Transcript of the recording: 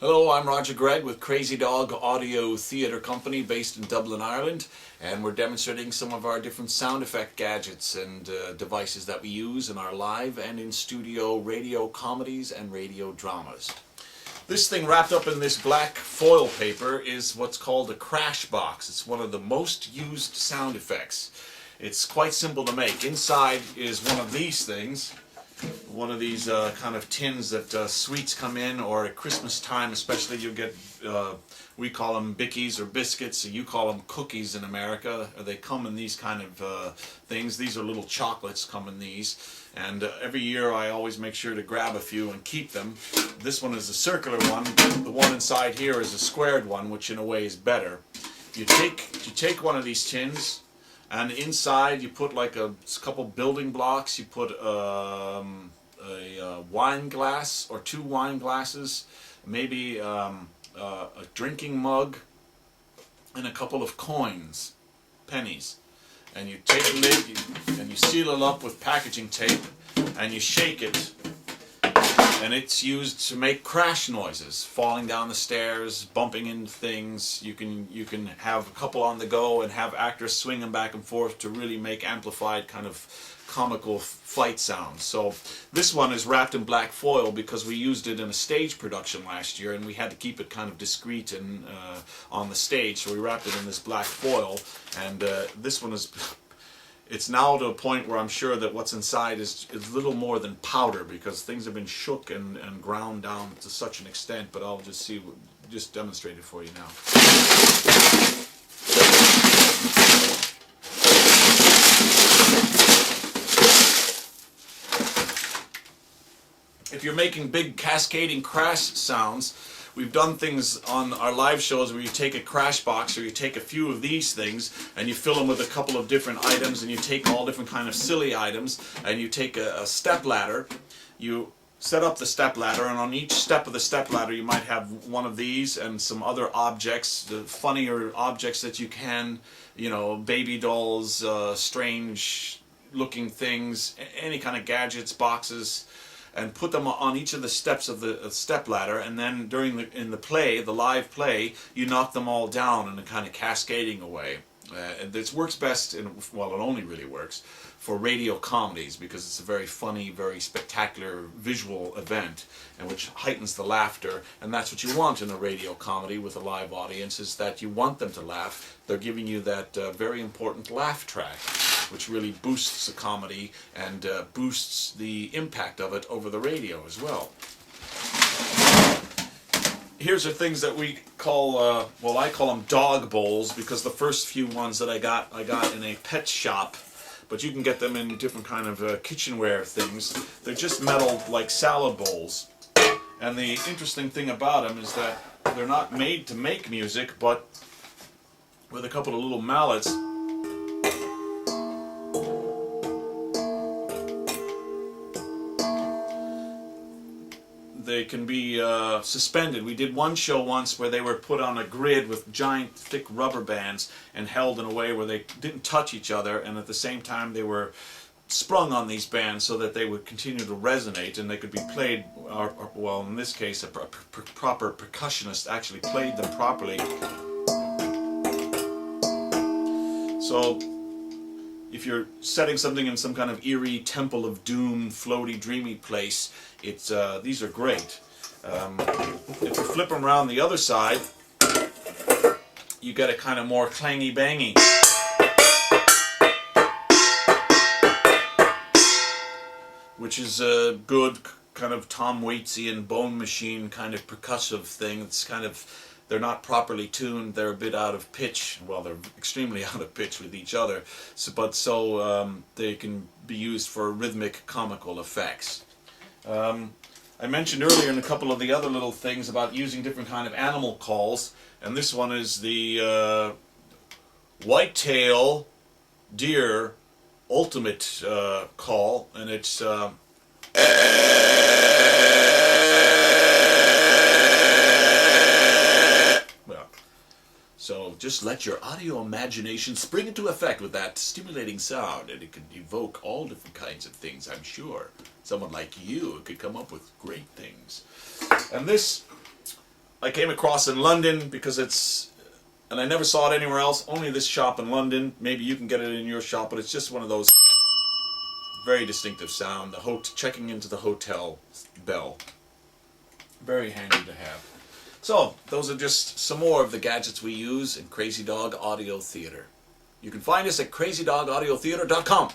Hello, I'm Roger Gregg with Crazy Dog Audio Theatre Company based in Dublin, Ireland, and we're demonstrating some of our different sound effect gadgets and devices that we use in our live and in-studio radio comedies and radio dramas. This thing wrapped up in this black foil paper is what's called a crash box. It's one of the most used sound effects. It's quite simple to make. Inside is one of these things. One of these kind of tins that sweets come in, or at Christmas time especially you get, we call them bickies or biscuits, you call them cookies in America. They come in these kind of things. These are little chocolates come in these, and every year I always make sure to grab a few and keep them. This one is a circular one. The one inside here is a squared one, which in a way is better. You take one of these tins, and inside you put like a couple building blocks. You put a wine glass or 2 wine glasses, maybe a drinking mug, and a couple of coins, pennies. And you take the lid and you seal it up with packaging tape, and you shake it. And it's used to make crash noises, falling down the stairs, bumping into things. You can have a couple on the go and have actors swing them back and forth to really make amplified kind of comical flight sounds. So this one is wrapped in black foil because we used it in a stage production last year, and we had to keep it kind of discreet and on the stage. So we wrapped it in this black foil, and this one is. It's now to a point where I'm sure that what's inside is little more than powder, because things have been shook and ground down to such an extent, but I'll just demonstrate it for you now. If you're making big cascading crash sounds, we've done things on our live shows where you take a crash box, or you take a few of these things and you fill them with a couple of different items, and you take all different kind of silly items, and you take a step ladder, you set up the step ladder, and on each step of the step ladder you might have one of these and some other objects, the funnier objects that you can, you know, baby dolls, strange looking things, any kind of gadgets, boxes, and put them on each of the steps of the step ladder, and then in the live play, you knock them all down in a kind of cascading away. And this works best, well, it only really works for radio comedies, because it's a very funny, very spectacular visual event, and which heightens the laughter. And that's what you want in a radio comedy with a live audience, is that you want them to laugh. They're giving you that very important laugh track, which really boosts the comedy and boosts the impact of it over the radio as well. Here's the things that we call, well, I call them dog bowls, because the first few ones that I got in a pet shop, but you can get them in different kind of kitchenware things. They're just metal, like salad bowls. And the interesting thing about them is that they're not made to make music, but with a couple of little mallets, they can be suspended. We did one show once where they were put on a grid with giant thick rubber bands and held in a way where they didn't touch each other, and at the same time they were sprung on these bands so that they would continue to resonate, and they could be played, well, in this case a proper percussionist actually played them properly. So if you're setting something in some kind of eerie temple of doom, floaty, dreamy place, these are great. If you flip them around the other side, you get a kind of more clangy bangy. Which is a good kind of Tom Waitsy Bone Machine kind of percussive thing. It's kind of, they're not properly tuned, they're a bit out of pitch. Well, they're extremely out of pitch with each other, so they can be used for rhythmic comical effects. I mentioned earlier in a couple of the other little things about using different kind of animal calls, and this one is the whitetail deer ultimate call, and it's well, so just let your audio imagination spring into effect with that stimulating sound, and it can evoke all different kinds of things, I'm sure. Someone like you could come up with great things. And this I came across in London because and I never saw it anywhere else, only this shop in London. Maybe you can get it in your shop, but it's just one of those very distinctive sound, checking into the hotel bell. Very handy to have. So, those are just some more of the gadgets we use in Crazy Dog Audio Theater. You can find us at crazydogaudiotheater.com.